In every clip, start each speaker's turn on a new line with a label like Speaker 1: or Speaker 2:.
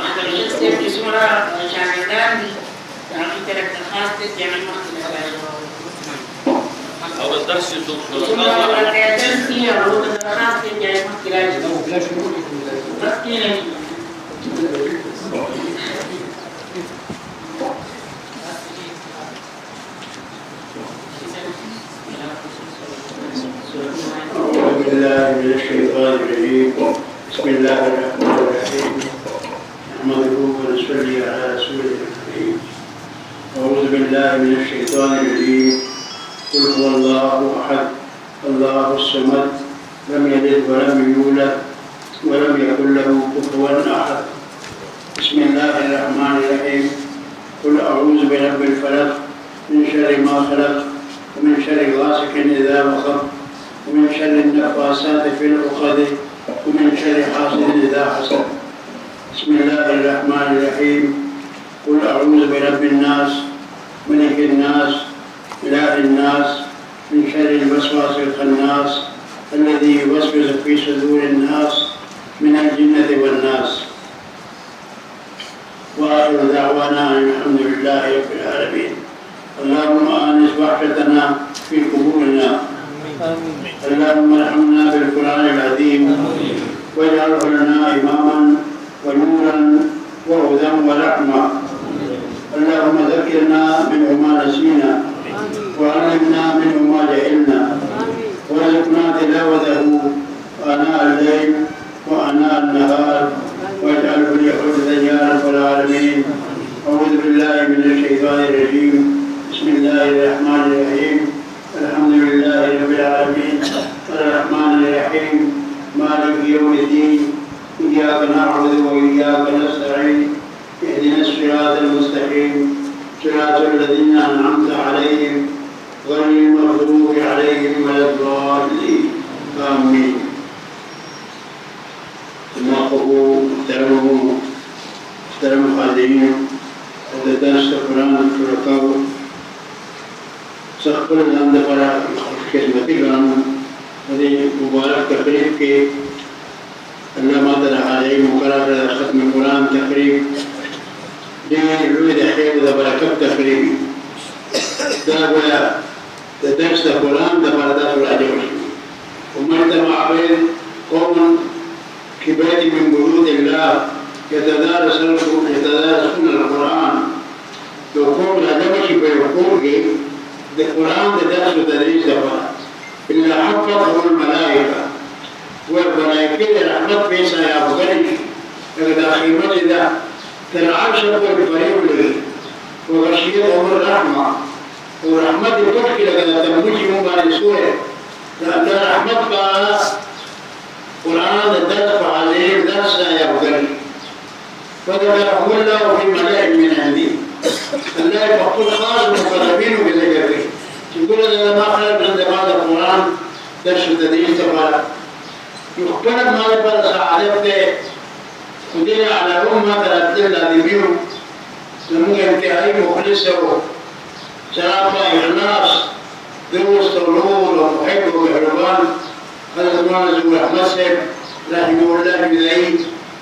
Speaker 1: عند الشخص في صورة شاهدان يعني ترك الخاص جمع المختلف
Speaker 2: أو الدرس يصدق
Speaker 1: ثم ولا تنسي أو الخاص جمع المختلف
Speaker 3: لا شروط
Speaker 4: أعوذ بالله من الشيطان الرجيم. بسم الله الرحمن الرحيم. نحمده ونصلي على رسوله الكريم. أعوذ بالله من الشيطان الرجيم. قل هو الله أحد الله الصمد لم يلد ولم يولد ولم يكن له كفوا أحد. بسم الله الرحمن الرحيم. قل أعوذ برب الفلق من شر ما خلق ومن شر غاسق إذا وقب ومن شر النفاثات في العقد ومن شر حاسد إذا حسد. بسم الله الرحمن الرحيم. قل أعوذ برب الناس ملك الناس إله الناس من شر الوسواس الخناس الذي يوسوس في صدور الناس من الجنة والناس. وآخر دعوانا أن الحمد لله رب العالمين. اللهم آنس وحشتنا في قبورنا. اللهم ارحمنا بالقرآن العظيم واجعله لنا إماما ونورا وهدى ورحمة. اللهم ذكرنا منه ما نسينا وعلمنا منه ما جهلنا وارزقنا تلاوته آناء الليل وآناء النهار واجعله لي حجة يا رب العالمين. أعوذ بالله من الشيطان الرجيم. بسم الله الرحمن الرحيم. الحمد لله رب العالمين الرحمن الرحيم مالك يوم الدين إياك نعبد وإياك نستعين اهدنا الصراط المستقيم صراط الذين أنعمت عليهم غير المغضوب عليهم ولا الضالين آمين. جماعة محترم الحاضرين درس القرآن الشركاء سخر الحمد لله خدمتی گرام هذه مبارک تقریب کے علامہ علیہ مقرر ختم قرآن تقریب دي العود خير ده بركات تقريبي ده درس القرآن ده بردات العجب ومجتمع بين قوم كبير من بيوت الله يتدارسون القرآن لو قوم العجب بيقوم القرآن ده درس وتدريس دفع إلا حفظه الملائكة والملائكة رحمة فيسا يا بغريش لقد أخيمت ده ترعش والفريق له وغشيتهم الرحمة ورحمة الكفر لقد تنبجي مباري سورة لأن رحمة قرآن الدرس فعليه درس يا بغريش فذكره الله في ملائك من عندي الله يقول خاص المقربين بذكره يقول أنا ما خلق عند هذا القرآن درس التدريس تبارك يخبرك ما يبقى سعادته ودل على أمة ترتل الذين لم ينتهي مخلصه شرف إخلاص دروس طلول ومحب ومحربان هذا المعنى زوج أحمد سيف رحمه الله بذعيد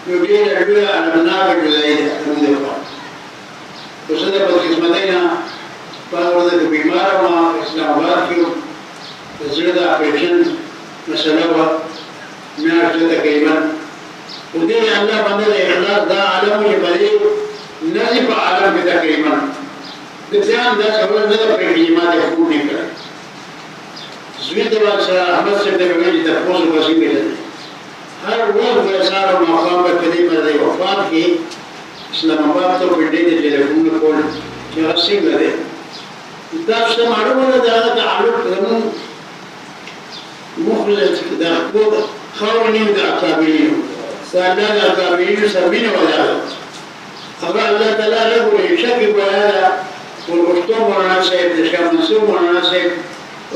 Speaker 4: يدير العلوية على منابع بذعيد المذكرة وصدق قسمتين فأوردك بإمارة وإسلام آباد كيو تزرد أفريشن مسألة من أجل تقريبا ودين الله بندر الإخلاص دا عالم وجبالي نزف عالم بتقريبا بسيان دا سوال نظر في الجماعة يحكون نكرا زويد دبال سرى أحمد سبدا بمجي تفوز الوسيم بلد هر وقت ويسار المقام بكذيب لدي وفات کی اسلام آباد تو بلدی دي تلفون کول جاسم لدي دا شتا معلومة دا تعلق زمون مخلص دا خاوني دا أكابرين سألنا الأكابرين سمين ولا أبا الله تعالى له يشكك هذا والمشتوم والناسب الشيخ منصور والناسب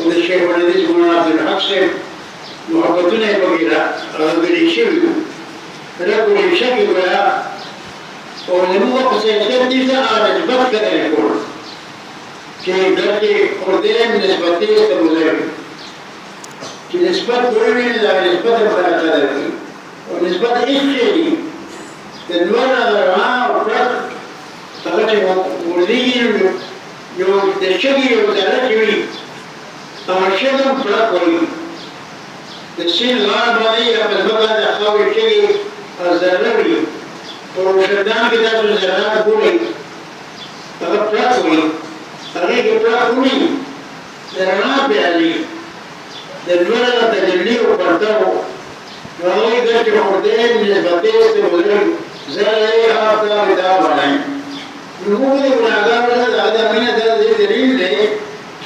Speaker 4: والشيخ ولديس عبد الحق سيف محبتنا يبغينا هذا بالشيء فله يشكك هذا ولم يوقف سيصير تيزا على نسبة كذا يقول كي درجة قردين نسبتين استمرار چې نسبت دوی ویني دا نسبت مخالفه کوي او نسبت هیڅ شی دی د نور رڼا او پرت هغه چې ورځي یو د شګې یو ذره چې وي هغه شګه هم پرت وایي د سیند غاړه باندې یا په ځمکه د خاورې شګې ذره وي په روشندان کې تاسو ذرات ګورئ هغه پرت وایي هغې کې پرت وایي د رڼا پیالي د لوړه تجلی او پرده و نو هغوی دا چې خوردین نسبتې استمولل زره یې آفتاب دا بڼئ نو موږ د ګناهګارو نه د هغه مینه دا دلیل دی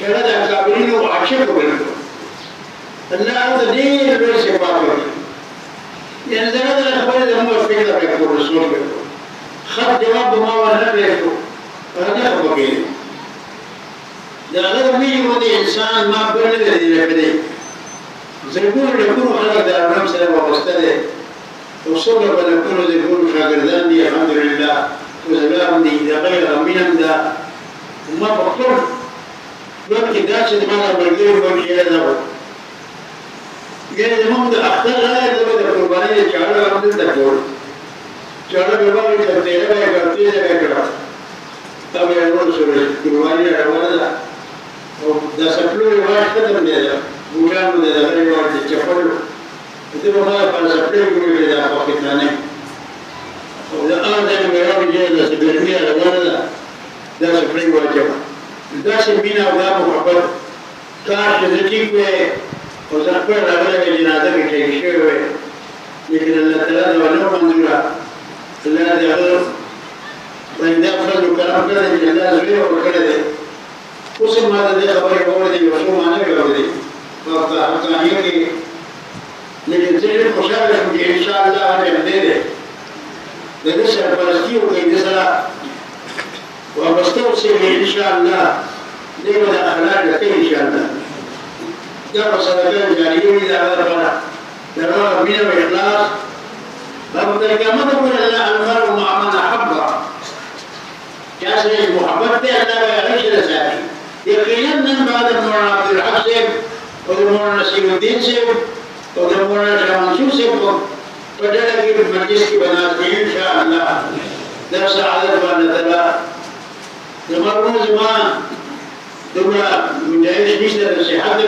Speaker 4: چې هغه د اکابرینو عاشق وبلل الله هغه ته ډېر لوی صفات ورکړي یعنې زه دا خبرې زموږ فکر پرېږدو رسول پرېږدو خط جواب به ما ورنه پرېږدو هغه نه خفه کېږي د هغه د مینې باندې انسان ما بل نه دی لیدلی زرګونو ډېرګونو خلک د علم سره وابسته دی او څومره به لکونو زرګونو شاګردان دي الحمدلله وزګار دي د هغه غمین هم ده ما په خپل ژوند کې داسې زما د ملګري وکړي یاد نه و یعنې زموږ د اختر رایه زه به د قربانۍ د چاړه هم دلته کول چاړه به به وي تیره به یې کړه تېزه به یې کړه تا به یې نور سره قرباني روانه ده او دا سپلو رواج ختم دی ده بوټانو د دغه رواج د چپلو زه به ما لپاره سپلې جوړې دا پاکستانۍ او دا هغه ځای نه مې راوړي داسې ګرمي روانه ده دا سپلې واچوه داسې مینه او دا محبت کاش چې زه ټیک وی او زه خپل راغلی وی جنازه مې ټیک شوې وی لیکن الله تعالی دا ونه منظوره الله د هغه باندې دا فضل و کرم کړی دی چې الله زوی یې ورکړی دی اوس هم ما د دې خبرې واورېدې یو څو ما نه وې اورېدې په حقانیه کې لیکن زه ډېر خوشحاله شوم چې انشاءالله هغه همدې دی د ده سرپرستي وکړئ ده سره وابسته اوسېږئ انشاءالله دی به د اخلاق ډکوي انشاءالله دا به صدقه جاریه وي د هغه لپاره د هغه مینه او اخلاص دا به تر قیامته پورې الله المرء مع من احبه چا سره چې محبت دی الله به هغې سره ساتي یقینا نن به د مولانا عبدالحق صاحب او د مولانا نصیر الدین صاحب او د مولانا شاه منصور صاحب په ډله کې په مجلس کې به ناست دي انشاءالله دا سعادت به الله تعالی زما ورونه زما دومره گنجایش نشته د صحت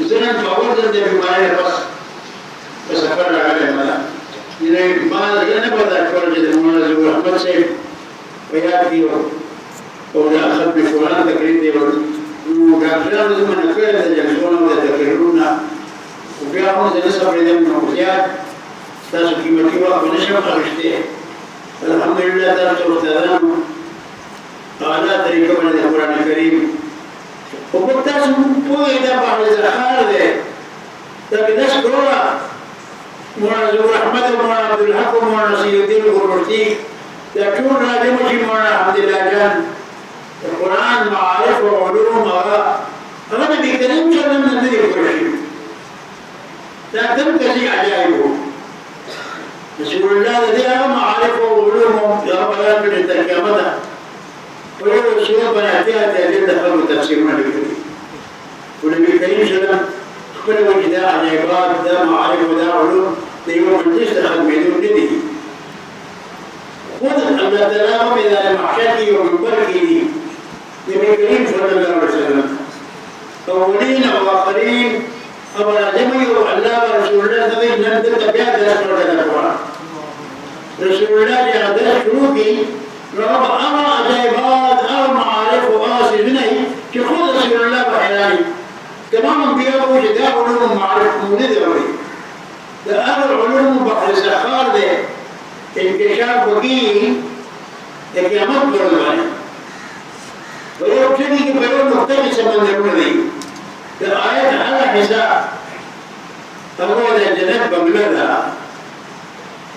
Speaker 4: زه نن په اول ځل د بیمارۍ نه پس په سفر راغلی یم یعنې ما زه نه برداشت کولی چې د مولانا ظهور احمد صاحب په یاد کې او د ختم قرآن تقریر دی نو ډاکټرانو زه منع کړی د جلسو نه او د تقریرونو نه خو بیا هم زه نه صبرېدم نو زیات تاسو قیمتي وخت به نشم اخیستی الحمدلله تاسو استادانو اعلی طریقه باندې د قرآن کریم خو موږ تاسو پوهېږئ دا بحر زخار دی دا کې 10 کروړه مولانا ظهور احمد او مولانا عبدالحق او مولانا نصیر الدین غوربرچي دا ټول راجم چې مولانا حمدالله جان د قرآن معارف او علوم هغه نبي کریم صلی الله علیه وسلم نه دي کړی دا کوم کسي عجایب وو رسول الله د دې هغه معارف او علوم هغه بیان کړي تر قیامته په یو سورة باندې اتیا د خلکو تفسیرونه لیکلي خو نبي کریم صلی الله علیه وسلم خپل وایي دا عجایبات دا معارف او دا علوم د یو مجلس د ختمېدو نه دي خود الله تعالی هم د محشر کې یو منبر کې دي نبي کریم صلی الله علیه وسلم اولین او آخرین او راجمه یو الله و رسول الله دوی نن دلته بیا درس ورکړی رسول الله چې هغه درس شروع کړي نو هغه عجایبات هغه معارف او هغه څیزونه چې خود رسول الله په حیراني تمام انبیا وو چې دا علوم معارف مو نه دي اوري دا هغه علوم بحر زخار دی انکشاف وکړي د قیامت پر ورځ باندې په یو ټکي کې په یو نقطه کې سمندرونه دي د آیت هغه حصه هغه د جنت بنګله ده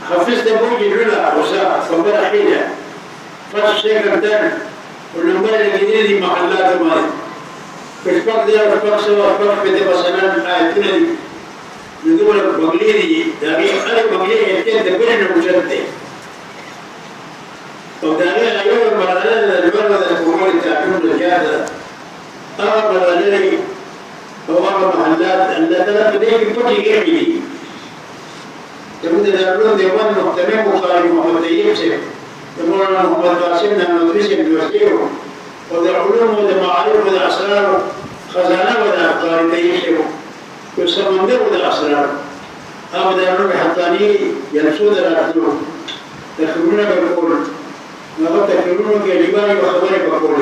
Speaker 4: حفظ د بوجي لولا وسا صبر حيله فرش شيكر والنمبر اللي دي محلات ما فشبك دي فشبك سوا فشبك بدي مثلا آيتنا دي يقول بنگلي دي داغي هر بنگلي يتين دبرن مجرد او داغي ايوه مرحله البلد الكبار التعبير الجاده مرحله أو محلات اللي بديك بكل يعمل تبدأ دارون ديوان محتمل وقال محمد يكسب يقولون محمد قاسمنا ندرسه بوسيله وذا علوم وذا معارف وذا أسرار خزانة وذا أفكار تيسير يسمندر وذا أسرار أما دارون بحطاني ينسود الأرض تخبرون بالقول ما تخبرون كجبال وخبر بقول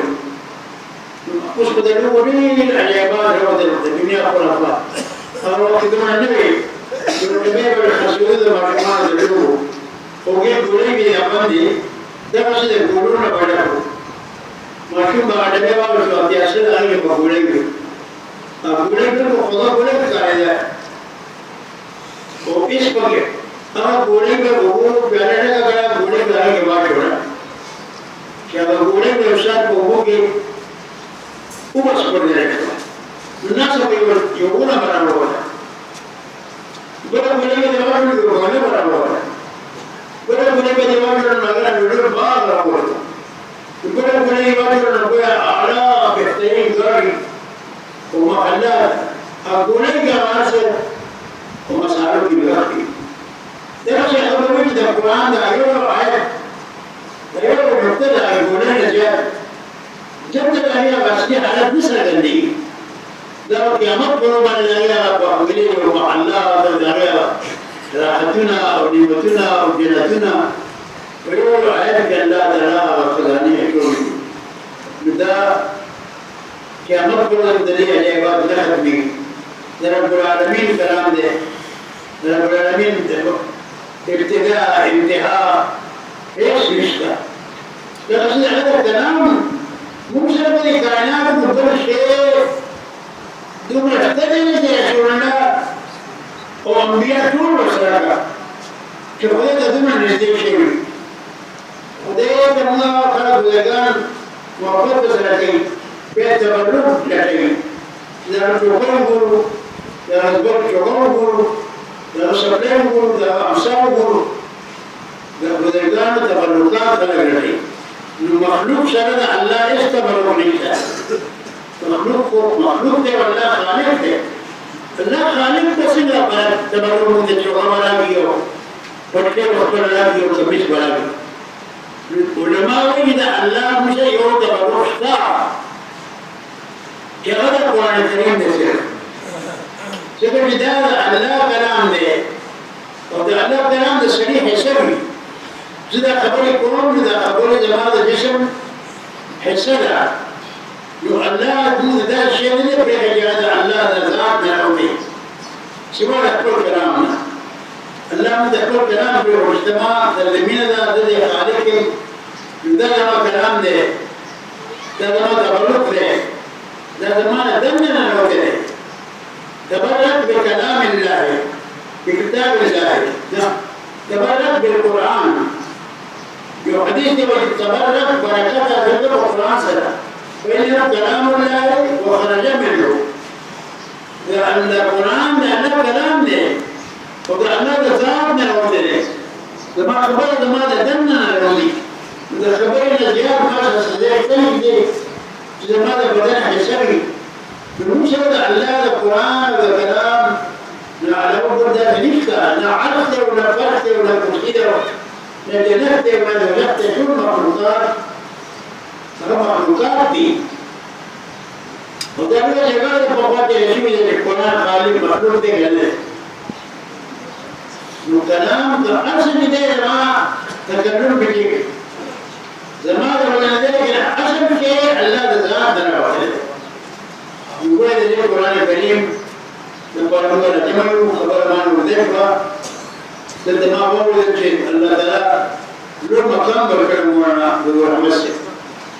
Speaker 4: مش بدلوني العيابات هو الدنيا خلافات أما وقتهم النبي النبي بالخسود ما كمان دلوه وجيب قولي بيابندي ده بس يقولون بدله ما شو بعد ما يبغى شو أتياسل أيه بقولي بقولي بقوله قولي كذا وإيش بقى أما قولي بقوله بيرنا كذا قولي بيرنا كذا شونا كذا قولي بيوسات بقوله وبس بقولي الناس يقولون برا بڑا بڑے کے جواب میں ہونے برابر ہے بڑے بڑے کے جواب میں نگر ویڈیو بار برابر ہے بڑے بڑے جواب میں کوئی اعلی بہترین گاڑی و محلات اگونے کے آواز سے و مسائل کی بغاتی دیکھو شیخ ابو دا قرآن دا ایو آیت ایو مبتدا اگونے نجات جب تک آیا بسکی حالت نسل گندی لو قيامت قلوبنا لله وأوليه ومحلات ودارها راحتنا أو نعمتنا أو جنتنا ويقول عينك أن لا تراها وخزانية كوني بدا قيامت قلوبنا دليل العباد نخد بي رب العالمين كلام ده رب العالمين ابتداء انتهاء ايش مشكلة لقد هذا الكلام مو بسبب الكائنات وكل شيء دوم رفتني جاهلنا وأنبياء طول وسرقة كفاية دوم نزديك شيء وده كنا خلق لجان وقت سرقين بيتبرر لكن إذا شغل بورو إذا زبر شغل بورو إذا سبلين بورو إذا أمسار بورو إذا لجان تبررات خلق لكن المخلوق سرنا الله استبرر لك مخلوق ده ولا خالق ده فلا خالق بس لا بل تبرر من الجوهر ولا بيو وكيف وكل لا بيو كبيس ولا بيو ولما وجد الله مش يوم تبرر ساعة كهذا القرآن الكريم ده سبب بداية الله كلام ده وده الله كلام ده صريح يسوي إذا خبر القرآن إذا خبر جماعة الجسم حسنا الله دون ذا الشيء اللي يبقى هذا الله ذات نعومه سوى كل كلامنا الله مذكر كلام في المجتمع الذين ذا الذي خالق ذا ما كلام ده ذا ما تبرك له ذا ما ندمنا له كده تبرك بكلام الله بكتاب الله تبرك بالقرآن بحديث تبرك بركات ذكر القرآن سلام فإنه كلام الله وخرج منه لأن القرآن لأنه كلام له وكأنه ذاتنا ومدرس لما أخبرت ماذا دمنا لوني إذا خبرنا زياد خاصة صديق تنجي إذا ماذا بدنا حسابي بالمشهد الله القرآن والكلام لا بد من نفسه لا عرفت ولا فرحت ولا تشكيله لا جنحت ولا جنحت شو المخلوقات مخلوقات دي وتعمل جمال الفقوات التي من القرآن خالق مخلوق ده قال الكلام أحسن ده ما تكلم بكيك زمان ولا ذلك أحسن شيء الله ذات دنا واحد يقول ده القرآن الكريم يقول الله جمعه خبر ما نذكره ده ما هو الشيء الله تعالى له مقام بالكلام وانا بدور مسجد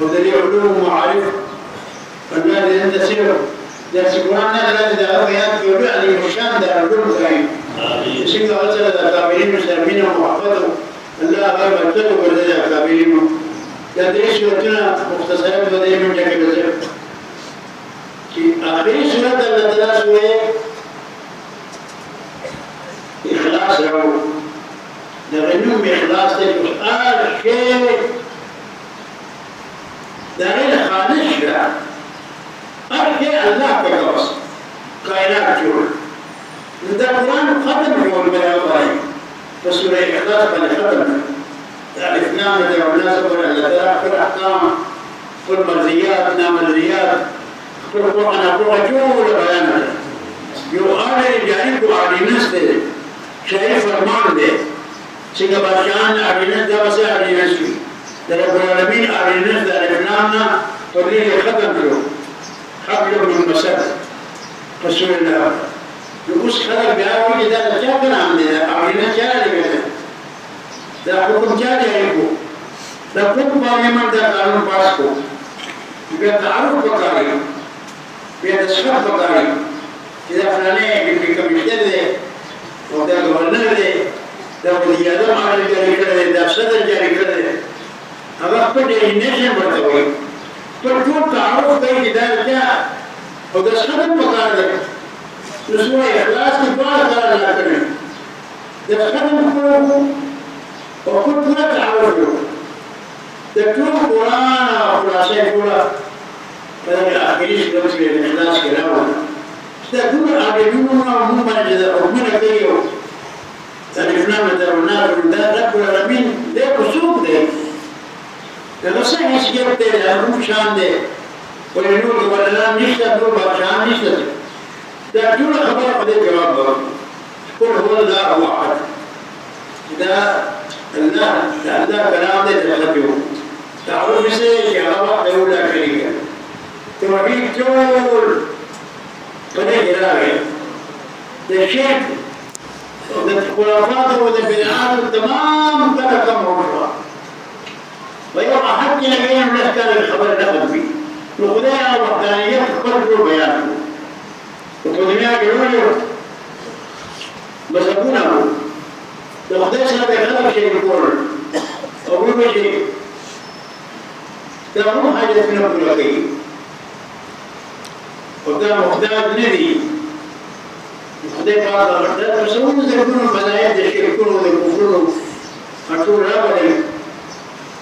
Speaker 4: ودلي علوم ومعارف فالذي عند سير درس القرآن الذي دعوه يقول عليه مشان دار العلوم كريم سيد أرسل الأكابرين مسلمين ومحفظوا الله غير بطلوا ولد الأكابرين يدرس سورتنا مختصرات ودي من جاك بزر آخری سورة اللہ تعالیٰ سورة إخلاص رو دغنوم إخلاص تجوز شيء دغن خالص شرع شيء الله كجوز كائنات جول ده القرآن ختم جول بلا غاية فسورة إخلاص بلا ختم الإسلام يدعو الناس ولا كل أحكام كل مرضيات نامرضيات كل القرآن أقول جول بيانا يؤمن جانب على نفسه شيء فرمان ده سيجا باشان أرينس ده بس أرينس في ده رب العالمين أرينس ده الإسلامنا تدري ختم له حبل من مسد رسول الله يقص خلق بيعوي ده كيف كان عندنا أرينس جاري كده ده حكم جاري يبو ده حكم بارلمان ده قانون باسكو بيتعرف بقاري بيتشرف بقاري إذا فلانة يمكن كمشتري وده گورنر ده وزیر اعظم عمل جاری کرده ده صدر جاری کرده هغه په ډیفینیشن ورته وایي پر ټول تعارف کوي چې دا چا او د صدر په کار ده نو سوره اخلاص کې ټول کار نه کوي د صدر په او ټول تعارف د ټول قرآن او خلاصې ټول په اخري شروع کې اخلاص کې راوړل تكون عابدون وممن ربنا كيو الإسلام تروناه من ذا رب العالمين ده قصود ده لما صحيح سجبت الأمر شان ده ولنور ولا نشتى دور بشان نشتى تأتون خبر قد جواب قل هو الله واحد ده الله كلام ده تلقيه تعرف بسيء يا الله له لا شريك توحيد كل فده إراغي ده شيء ده الخلافات وده بالعاد تمام كده كم مرة ويبقى حتى نبينا من أحكام الخبر نقل فيه وخدايا وحدانيات تقرر بيانه وقدمية قلوله بسكونه ده خدايا سنة بيخلق شيء يقول أقول شيء ده مو حاجة من أبو وكان محتاج نبي وخدي بعض الأحداث فسوون يكونوا الملايين يشركون ويكفرون أقول أولي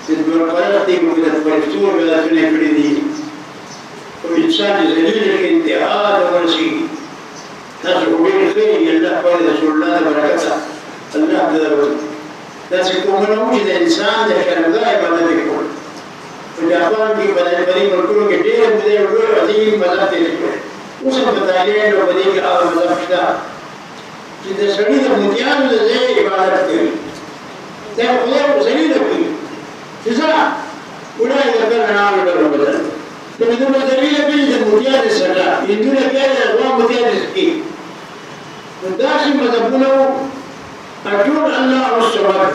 Speaker 4: في البرقرات وفي الفرشتور ولا في الفردي والإنسان الزليل كانتهاء ولا شيء نسأل بين خير الله ولا رسول الله بركته الله ذا بس يكون موجود إنسان ده كان غائب على ذكره وجاءون في بدل بدي مركون كتير بدي مركون عظيم بدل تيجي وسب بدالين وبدي كأول بدل فشلا جد سرير المتيان زي عبادة كذي ده خير سرير كذي إذا ولا يقدر نعمل بدل تبدو سرير كذي المتيان السلا يندون كذا هو متيان سكي وداشم بدبونه أجور الله والسبب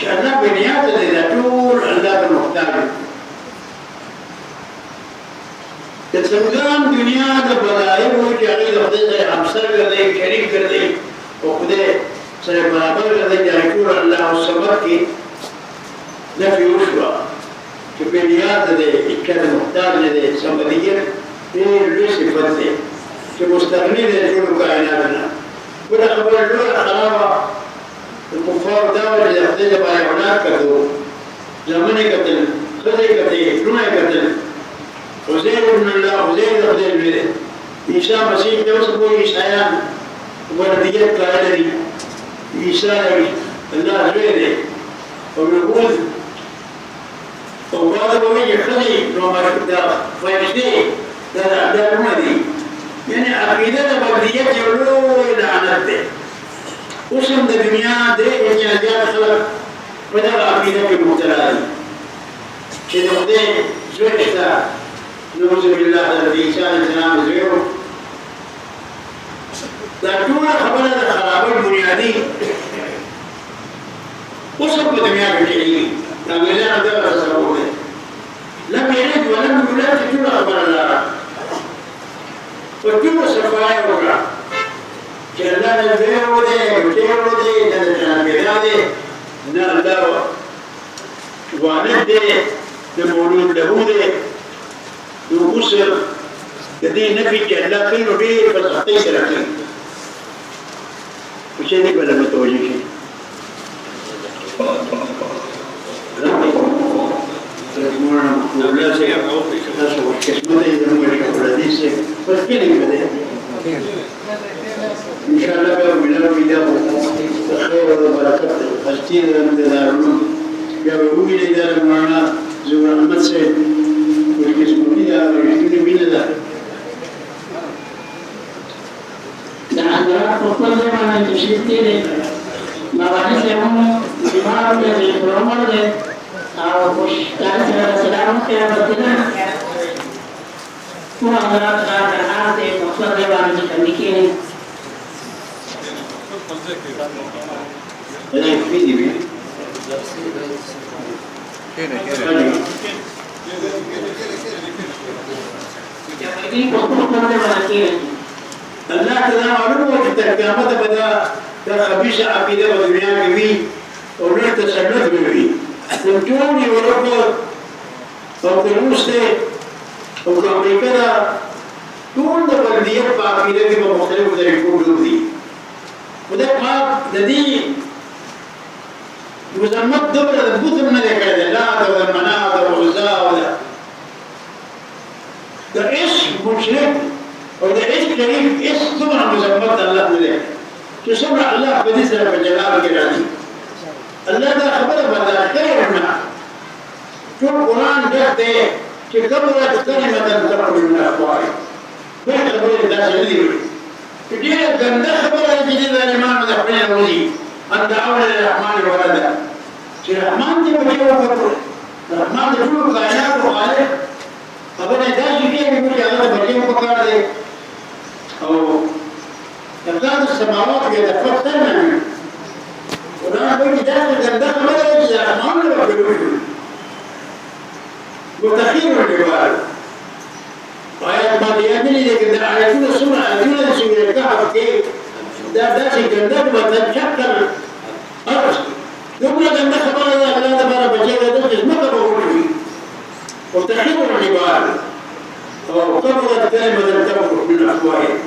Speaker 4: كأنه بنيات الذاتور الله المختار تسمدان دنيا دبلائه وجاهي لخذ همسر كذي شريك كذي وخذ سيبرابر كذي جاهيكور الله والسبب كي نفي وشوى كبنيات ذي كان مختار ذي سمدية ليس فتي كمستغني ذي جل كائناتنا ولا خبر له خرابة الكفار داول إذا اختلف بايعونات كذو زمن قتل خذي قتل رمي قتل وزير بن الله وزير قتل بيده عيسى مسيح يوصفه عيسایان ونتيجة قائلة عيسى الله زيده وبيقول وبعد بوجه خذي رمى فيشتي ده المدي يعني عقيدة بلدية يقولوا إلى عنته وسم الدنيا ده يعني أجيال خلق بدل عقيدة المبتلى إذا بدي زوجته نعوذ بالله الذي كان الكلام زوجه لكن خبر الخراب البنيادي وسم الدنيا بالجحيم لكن لا نقدر نتصوره لم يلد ولم يولد تجول أخبار الله وتجول صفايا وقع جلنا البيع وذي وتير وذي نذكر بذي نالله وعنده نمولود له ذي نقصر كذي نبي جلنا كل نبي فسقطي سرقي وشيء بلا متوجه شيء ولا شيء كسمة إذا ما يشوف الحديث بس كذي كذي إن شاء الله بيوم خير وبركة أشتين من دارون يوم إلى دار معنا زور أحمد سيد والكسمة يا رجل من ذا
Speaker 1: لعل وكل من تشتري ما بعدهم دماغ الذي برمضة أو مش كان سلام كيا بدنا هو أمرات هذا مقصد جوان الكميكين
Speaker 4: هذا يفيد بي الله تعالى معلومة الترجمة بدأ خبيث عقيدة والدنيا كبير ونر تسلط بي نمتوني ورقة أو كنوسة أو كأمريكا دون دبلدية عقيدة كما مختلف ذلك دودي وده ما ندي مزمت دبل البطل من ذكر لا ولا مناعة ولا غزاء ولا ده اسم مشرك وده اسم شريف اسم ثمن مزمت الله ذلك تسمع الله بديسنا بجلال كرامي الله ده خبر بدأ خيرنا شو القرآن جاءته كبرت كلمة تخرج من أفواههم بين خبر الناس اللي كثير جنده خبر جديد الإمام الأحمد الوزي أن دعونا للرحمن ولدا الرحمن دي بجيبه كبر الرحمن يقول كائنات وخالق خبر الناس كثير يقول يا الله بجيبه كبر أو تكاد السماوات يتفطرن منه وأنا بقول داخل جنده خبر جديد الرحمن ولا وتخير الجبال آيات ما ديامني لكن آياتنا سورة آياتنا سورة الكهف كيف ده شيء جنات وتنشكل أرض يقول لك أن خبر الله لا تبارك بجيء ده ما تبغون فيه وتخير الجبال وكبرت كلمة تخرج من أفواههم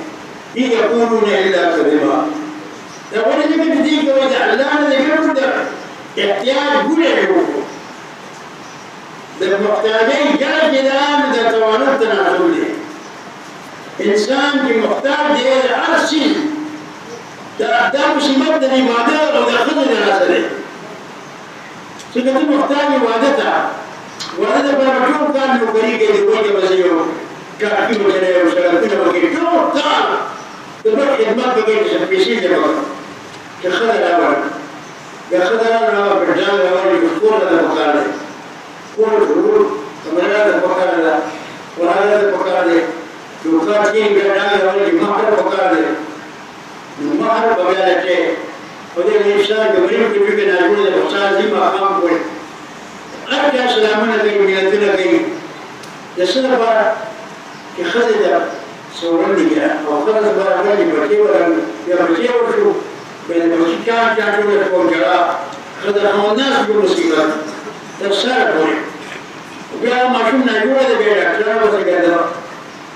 Speaker 4: إن يقولون إلا كذبا لو أنا جبت ديك وجعلنا لكن احتياج كل يوم المحتاجين جاء الآن إذا توانت تنازله إنسان محتاج على شيء ده مصيبة العبادة أو داخل النازله سكت محتاج عبادتها وهذا برجوع كان يقولي كده يقول بزيو كأكيد وجري وشغل كده وكده جو تعال تبقى خدمات بقية بيشيل جبر كخذ الأول كخذ الأول برجال الأول يذكر هذا مقالة كل الحلول كمالات البقالة وهذا البقالة يقاتلين بأنها والجماعة البقالة المعرض بقالة شيء وده الإنسان قبلين كبيرنا يقول الإنسان زي ما أقام قول أرجع سلامنا كي ميلتنا كي يسنى بارا كخذ سورني جاء وخذ بارا غالي بكي ولا يبكي وشو بين المسيح كان شو يكون جراء خذ الناس بمصيبات تسار بوري وبيا ما شفنا يقول بيا كلام وسجدنا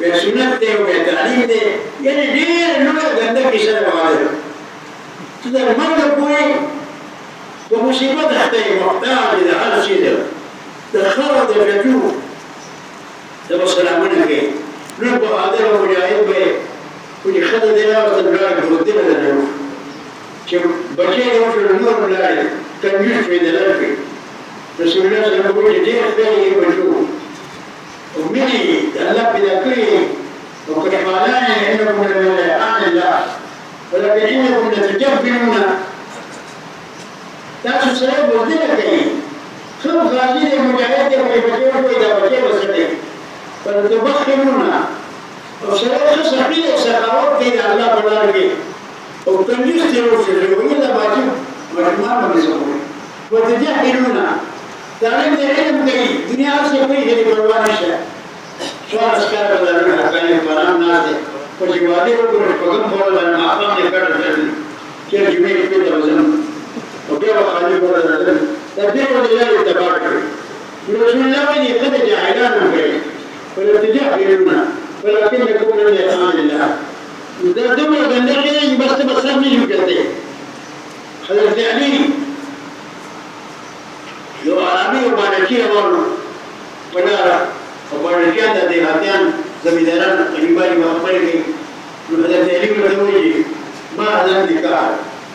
Speaker 4: بسنة وبتعليم ده يعني دير نوع عندك كيسة واحدة تقدر مرة بوري ومصيبة تحتاج محتاج إذا هذا شيء ده خرج ده بيجو ده بسلامنا كي نبغى هذا المجاهد بيه كل خد ده وتنقل بودنا ده نروح شوف بكيه يوم في النور لا كان يشوف إذا لا في رسول الله صلى الله عليه وسلم يقول فيه وجوه ومني تألف بذكره وقد قالاني إنكم لمن الله ولكن إنكم لتجبنون تاسو سره بولته کوي خو غازي د مجاهد په بچو کوي دا بچي وسته پر تبخلونا او سره صحیح سخاوت کوي الله تعالی کې او تنجس ته ورسره وي دا باجو مجمع باندې سمو وتجاهلونا تعلم العلم كي دنيا أصلا كي هذه بروان الشيء شو أسكار بدلنا حكاية كلام ناس وجوادي وكل فقط هو لما أقام يكرر ذلك كيف جميع كل وزن وكيف خالد ولا تبديل ولا يتبارك برسول الله من يقد جاهلان كي ولا تجاهلنا ولكن يكون من يتعامل الله إذا دم يغني بس من يجتهد حضرت علي لو عربي وباركيه ورنا ولا وباركيه ده هاتيان زميداران قريبان وأخبارك حضرت علي وتوجي ما هذا النكاح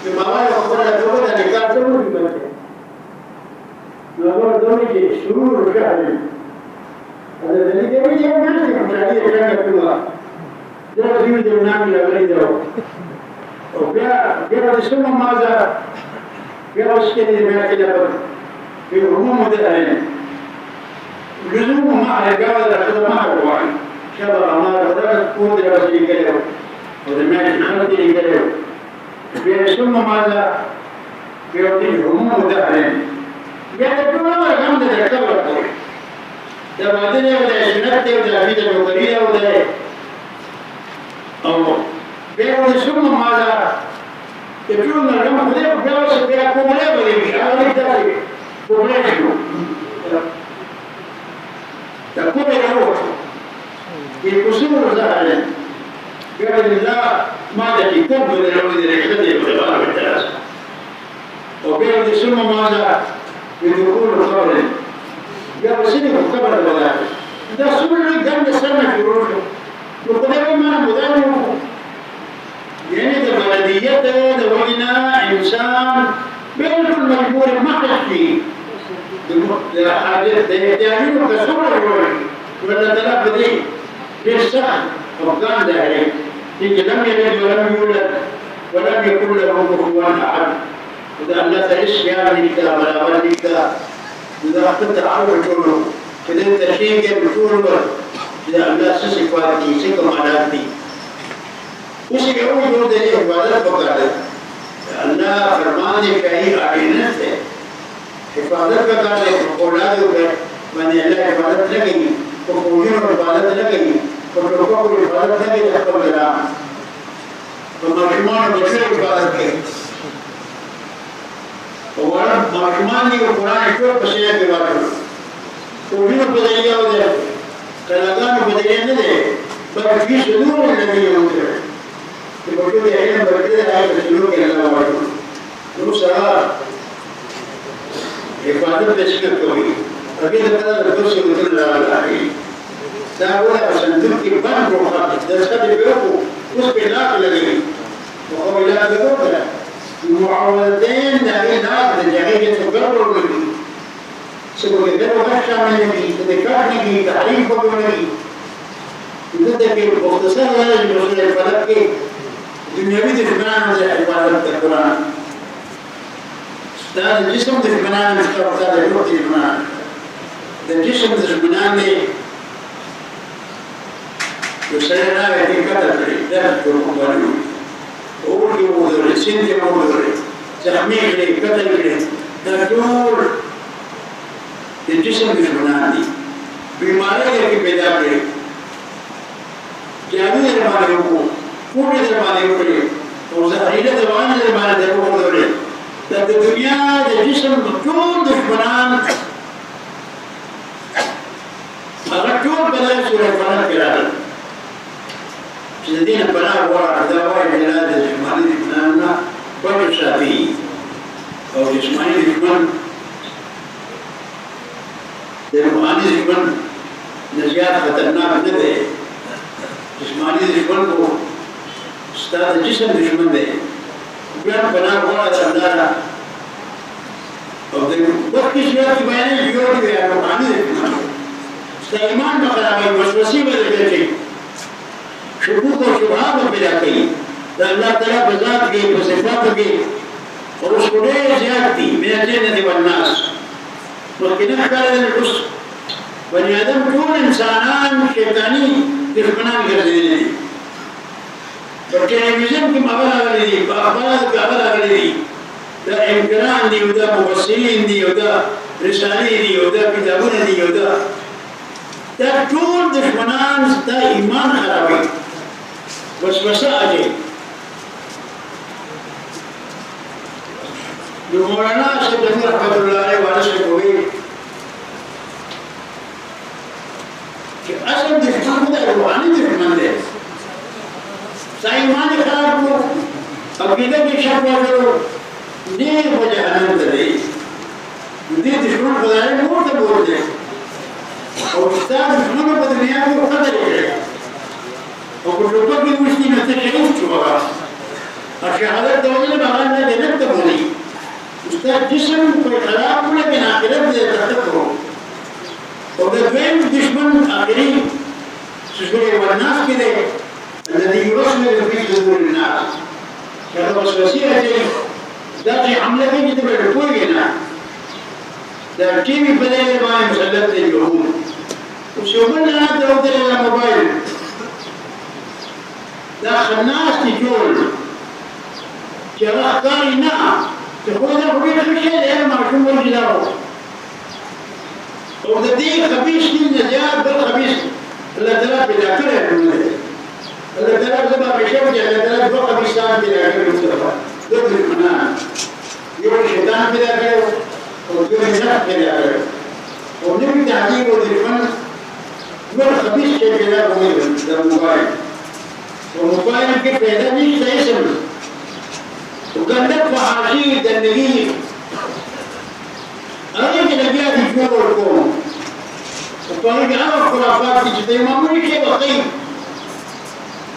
Speaker 4: لما ما يخبر هذا النكاح تقول بس نقول توجي شهور شهر هذا اللي توجي ما نسمع عليه كلام كلها ده يريد أن نعمل أبدا وبيا بسمه ماذا بيا بسكين ما كده في هموم مدهن لزوم مع الجواز هذا ما هو واحد شباب ما بدأت تقول ده بس يجلو وده ما يخلي يجلو بيا بسمه ماذا بيا هموم مدهن بيا تقول ما كم ده كبر ده بعدين وده شنات وده في ده بقرية وده أو بيا بسمه ماذا يقولون لما بدأ بيا بيا كوملا بدي هذا ده كوملا شنو تقول له يقصون زعلان قال لا ما تجي تقبل العود الكذب ولا بالتاس وبين ثم ماذا يدخل قبل قال سنه قبل ولا ده سنه قبل سنه في روحه وقدر ما مدانه يعني البلدية ده وإنا إنسان بالكل مجبور ما تشفي حاجات يحتاجون كسرة ولا تلف دي للسخن وكان ذلك لم يلد ولم يولد ولم يكن له كفوا أحد إذا لا تعيش يا ملك ولا ولدك إذا أخذت عرض كله إذا أنت شيء بتقول إذا لا سيفاتي سكم على وش يقول ده عبادة بقالة الله فرمانه كأي عينته حفاظت بقالة أولادك من الله حفاظت لكني وقوجين حفاظت لكني وتوقف حفاظت لكني أقوم بالله فمرحمان بشر حفاظت لكني وورد مرحماني وقرآن كل بشيء بقالة قوجين بدأية وده كلاغان بدأية نده بل في صدور الذي يوجد يقولون يا هنا بردنا هاي بسلوك إلى الله وعلم نوسا إفادة بسكت كوي أكيد كذا الكرسي مثل الأخير دعوة سندوك بان روحه دسكت بيوكو وسبيلات الذي وقبلات بيوكو المعاولتين دعين هذا جاهية تقرر مني سبب كذا وخشى من النبي تذكرني بتعريف وبنبي تذكر باختصار هذا المسؤول الفلكي الدنيوي دفنان وده عبادة القرآن ده الجسم دفنان مشترك هذا الوقت دفنان ده الجسم دفنان لي يسألنا في كتب ده القرآن أولي وذري سندي وذري تحميق لي كتب لي ده دور الجسم دفنان لي بمعنى في بداية لي جامعة المعنى يقول كل زمان يقولي وزهرية زمان زمان يقولي ده الدنيا ده جسم كل دشمنان أغلب كل بلاد سورة فلان كلام سيدنا بنا ورا ده واحد بلاد دشمني دشمننا بر شافي أو دشمني دشمن دشمني دشمن نزيات خطرناك نبي دشمني دشمن کو استاد جسم دشمن دی بیان بنا ہوا چندارا اور وقت کی شیعہ کی بیانی جیور دی ہے معنی دیکھنا استاد ایمان بخرابی وسوسی بدل گئی شکوک و شبہات پیدا کی اللہ تعالیٰ بذات کی بصفات کی اور اس کو دیر زیاد دی من الجنة والناس ممکن اخبار اس بنی آدم کون انسانان شیطانی دشمنان گردینے دی فالتلفزيون كما بلغ لي فأخبارات كما بلغ لي ده إمكانان دي وده مفسرين دي وده رسالې دي او دا کتابونه دي او دا ټول دشمنان ستا ایمان خرابوي وسوسه اچوي جو مولانا صاحب رحمت الله علیه والا صاحب وایي چې اصل دشمن دا روحاني دشمن دی ستا ایمان یې خراب کړو عقیده کې شک وکړو دې په جهنم ته دی دې دشمن خدای مور ته بول دی او ستا دشمن په دنیا کې قدر کړي او په ټوټه کې وشتي نو ته شهید شو هغه شهادت ته ویل هغه نه جنت ته بولي ستا جسم په خراب کړه کې آخرت دې ته تکړو او د دویم دشمن آخري سورې ورناس کې دی الذي يوسوس في صدور الناس هذا وسوسه اچي دا چې حمله کوي چې په ټوګه نه دا ټي وي په دې باندې مسلط دی یو او څو بل نه درته موبایل دا خناس دي جوړ چې هغه کاری نه چې خو دا خو دې څه دی ما کوم ورته دا او د دې خبيث نه زیات بل خبيث الله تعالی پیدا کړی الله تعالی زما بشم چې الله تعالی دوه خبيثان پیدا کړی مصطفی دوه دشمنان یو شیطان پیدا کړو او یو نفس پیدا کړو او نبی تعجیب او دشمن دوه خبيث چې پیدا کړو د موبایل او موبایل کې پیدا نشته اسم وګنده فحاشي دندګي هغه کې لګیا دي جوړ ورکوم په هغه کې هغه خرافات چې د معمولي کې بقي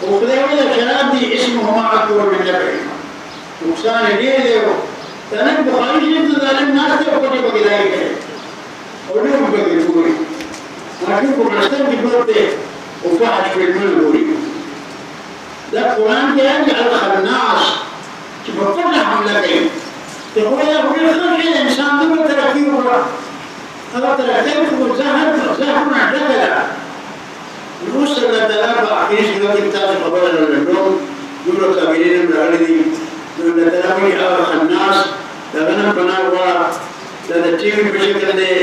Speaker 4: وخدای ویل شراب دي اسمهما اكبر من نفعه نقصان ډېر دی تنه بخاري چې ظالم ناس ته په دې بګلای کوي او دې بګلای کوي هغه په پرستان کې پروت او فحش په المنوري دا قرآن کې راځي الخناس چې په ټول حمله کوي ته هو یا هو خلک انسان دغه ترقی وکړه هغه ترقی په ځهر نه ډکه نوس الله تعالی په اخر کې د کتاب خبره لرلو یو کابینه راغلي نو الله تعالی په الخناس دا غنم پناه وا دا د ټي وي په شکل دی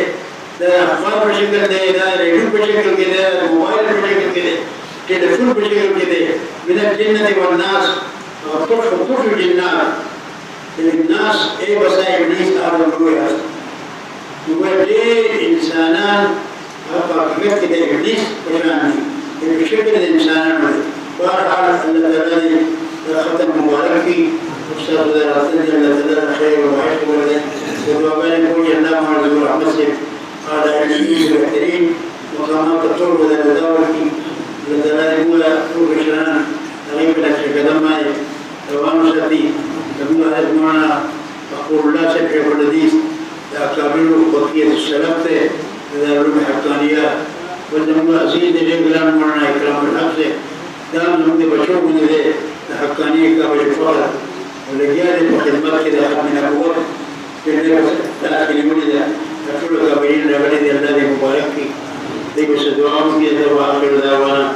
Speaker 4: دا اخبار په شکل دی دا ریډیو په شکل کې دی موبایل په شکل کې دی ټلیفون په شکل کې دی من الجنة والناس طرف الجنات الناس اي بس ابليس على الروح يودي انسانان ابقى كده ابليس وجاني بشكل الانسان وقال الذي ختم مباركي استاذ دراسه الله خير وعيش ولد وبارك وجه الله مع رحمته على علمه الكريم وكما تطور ولا تداولك لذلك هو روشان غيب لك كلام روان شدي كما أجمعنا أقول لا شك في الحديث أكابر بقية السلف إذا علوم حقانية والنمو أزيد الإقلام مرنا إكرام الحفظ دام نمضي بشوق من ذي حقانية كابر الفقر ولجال المخدمات كذا من أبواب كذلك تأكل ولد أقول كابرين لولد الذي مبارك ذي بس دعاهم كذا وآخر دعوانا